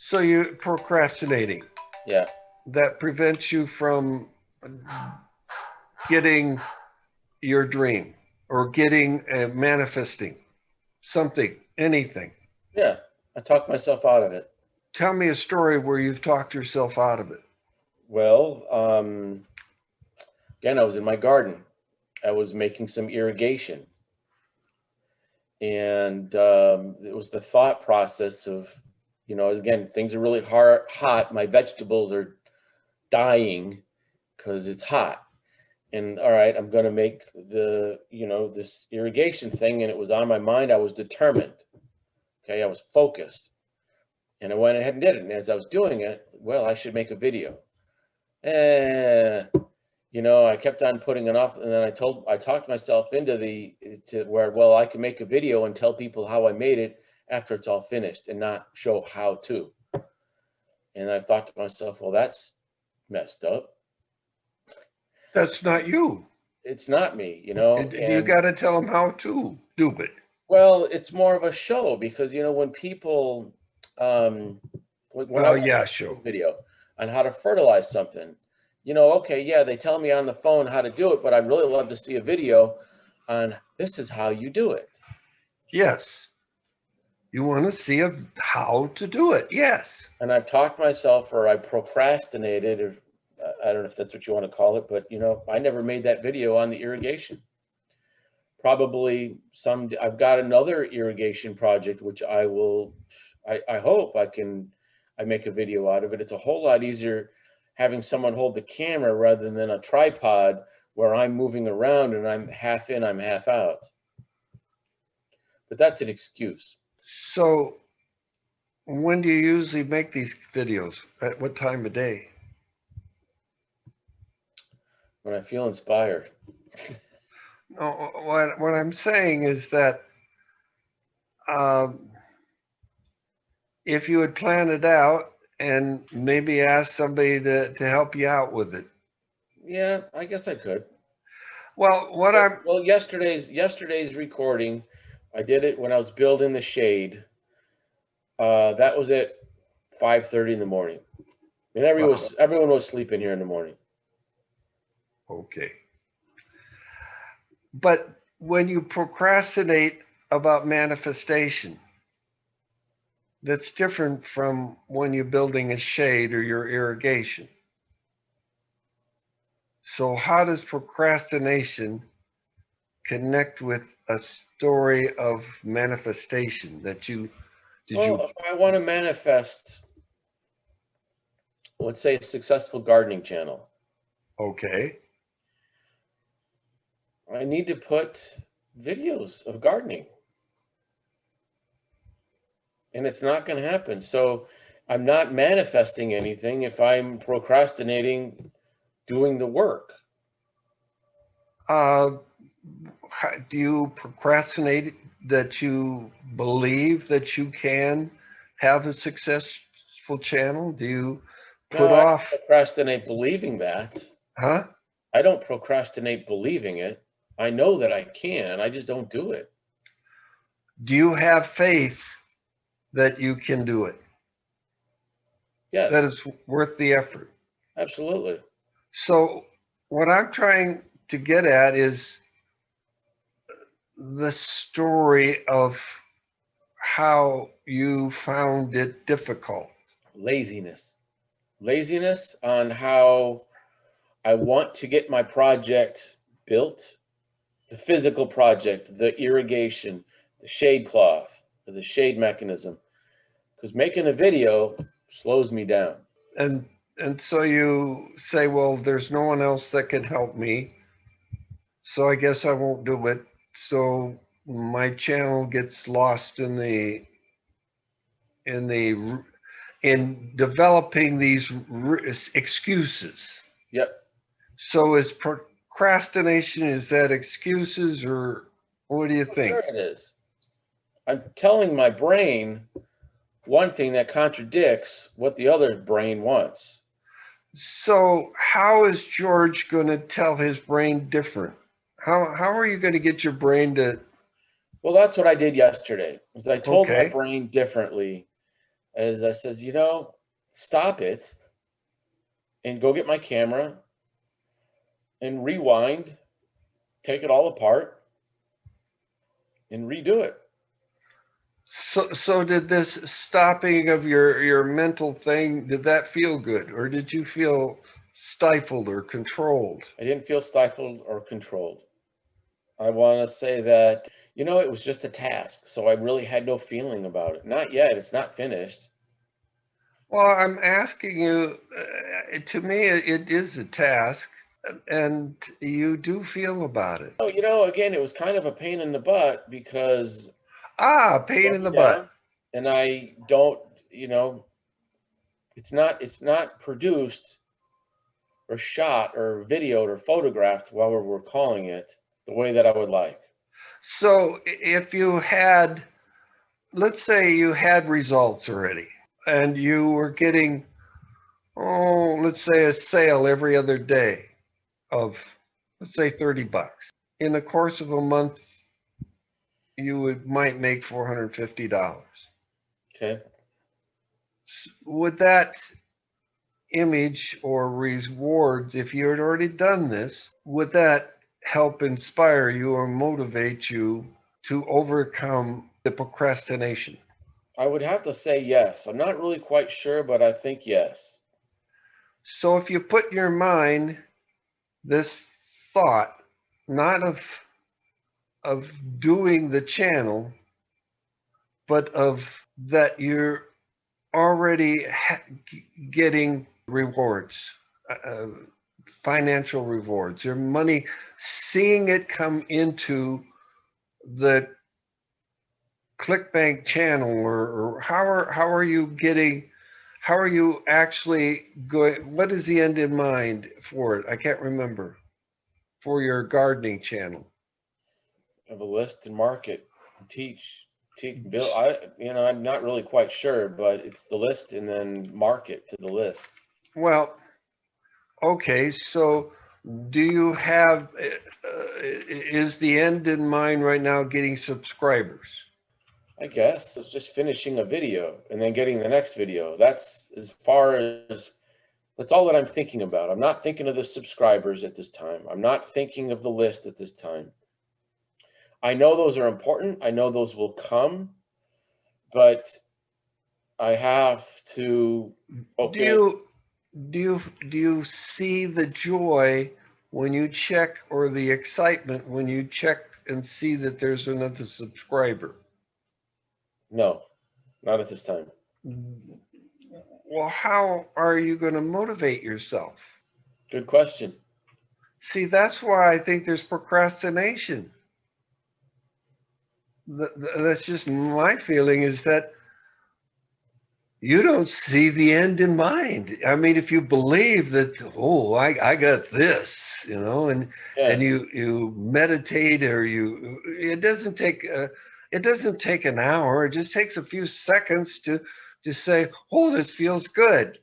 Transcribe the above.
So you're procrastinating. Yeah. That prevents you from getting your dream or getting manifesting something, anything. Yeah. I talked myself out of it. Tell me a story where you've talked yourself out of it. Well, again, I was in my garden. I was making some irrigation. And it was the thought process of, again, things are really hot. My vegetables are dying because it's hot. And all right, I'm going to make this irrigation thing. And it was on my mind. I was determined. Okay. I was focused. And I went ahead and did it. And as I was doing it, well, I should make a video. Eh, I kept on putting it off, and then I talked myself to where, well, I can make a video and tell people how I made it after it's all finished and not show how to. And I thought to myself, well, that's messed up. That's not you. It's not me, You and got to tell them how to do it. well, it's more of a show because, when people, when I Oh, watch yeah, a sure. video on how to fertilize something, okay, yeah, they tell me on the phone how to do it, but I'd really love to see a video on this is how you do it. Yes. You want to see how to do it. Yes. And I've talked myself, or I procrastinated, or I don't know if that's what you want to call it, but I never made that video on the irrigation. Probably I've got another irrigation project, which I hope I make a video out of it. It's a whole lot easier having someone hold the camera rather than a tripod where I'm moving around and I'm half in, I'm half out. But that's an excuse. So, when do you usually make these videos? At what time of day? When I feel inspired. No, what I'm saying is that um, if you had planned it out and maybe ask somebody to help you out with it. Yeah, I guess I could. Well, what I'm Well, yesterday's recording, I did it when I was building the shade. That was at 5:30 in the morning, and everyone was sleeping here in the morning. Okay. But when you procrastinate about manifestation, that's different from when you're building a shade or your irrigation. So how does procrastination connect with a story of manifestation that you did you Well, if I want to manifest, let's say, a successful gardening channel, okay. I need to put videos of gardening, and it's not going to happen. So I'm not manifesting anything if I'm procrastinating doing the work. Uh, do you procrastinate that you believe that you can have a successful channel? Do you No, put I don't off, procrastinate believing that. huh? I don't procrastinate believing it. I know that I can. I just don't do it. Do you have faith that you can do it? That Yes, is worth the effort. absolutely. So, what I'm trying to get at is the story of how you found it difficult. Laziness. Laziness on how I want to get my project built, the physical project, the irrigation, the shade cloth, the shade mechanism. Because making a video slows me down. And so you say, well, there's no one else that can help me, so I guess I won't do it. So my channel gets lost in the in developing these excuses. Yep. So is procrastination, is that excuses, or what do you Oh, sure think? it is. I'm telling my brain one thing that contradicts what the other brain wants. So how is George going to tell his brain different? How are you going to get your brain to Well, that's what I did yesterday. Was I told my okay? brain differently is I says, you know, stop it and go get my camera and rewind, take it all apart and redo it. So did this stopping of your mental thing, did that feel good, or did you feel stifled or controlled? I didn't feel stifled or controlled. I want to say that, you know, it was just a task. So I really had no feeling about it. Not yet. It's not finished. Well, I'm asking you, to me, it is a task, and you do feel about it. Oh, you know, again, it was kind of a pain in the butt because Ah, pain in going the butt. down and I don't, you know, it's not produced or shot or videoed or photographed, whatever we're calling it, the way that I would like. So if you had, let's say you had results already, and you were getting, oh, let's say a sale every other day of, let's say, $30. In the course of a month, might make $450. Okay. Would that image or rewards, if you had already done this, would that help inspire you or motivate you to overcome the procrastination? I would have to say yes. I'm not really quite sure, but I think yes. So if you put in your mind this thought, not of doing the channel, but of that you're already getting rewards, uh, financial rewards, your money, seeing it come into the ClickBank channel, or how are you getting? How are you actually going? What is the end in mind for it? I can't remember. For your gardening channel. Have a list and market, teach, build. I'm not really quite sure, but it's the list and then market to the list. Well, okay. So, do you have? Is the end in mind right now getting subscribers? I guess it's just finishing a video and then getting the next video. That's as far as that's all that I'm thinking about. I'm not thinking of the subscribers at this time. I'm not thinking of the list at this time. I know those are important. I know those will come, but I have to Do focus. you do you see the joy when you check, or the excitement when you check and see that there's another subscriber? No, not at this time. Well, how are you going to motivate yourself? Good question. See, that's why I think there's procrastination. That's just my feeling, is that you don't see the end in mind. I mean, if you believe that, oh, I got this, and Yeah. you meditate, or it doesn't take an hour. It just takes a few seconds to say, oh, this feels good.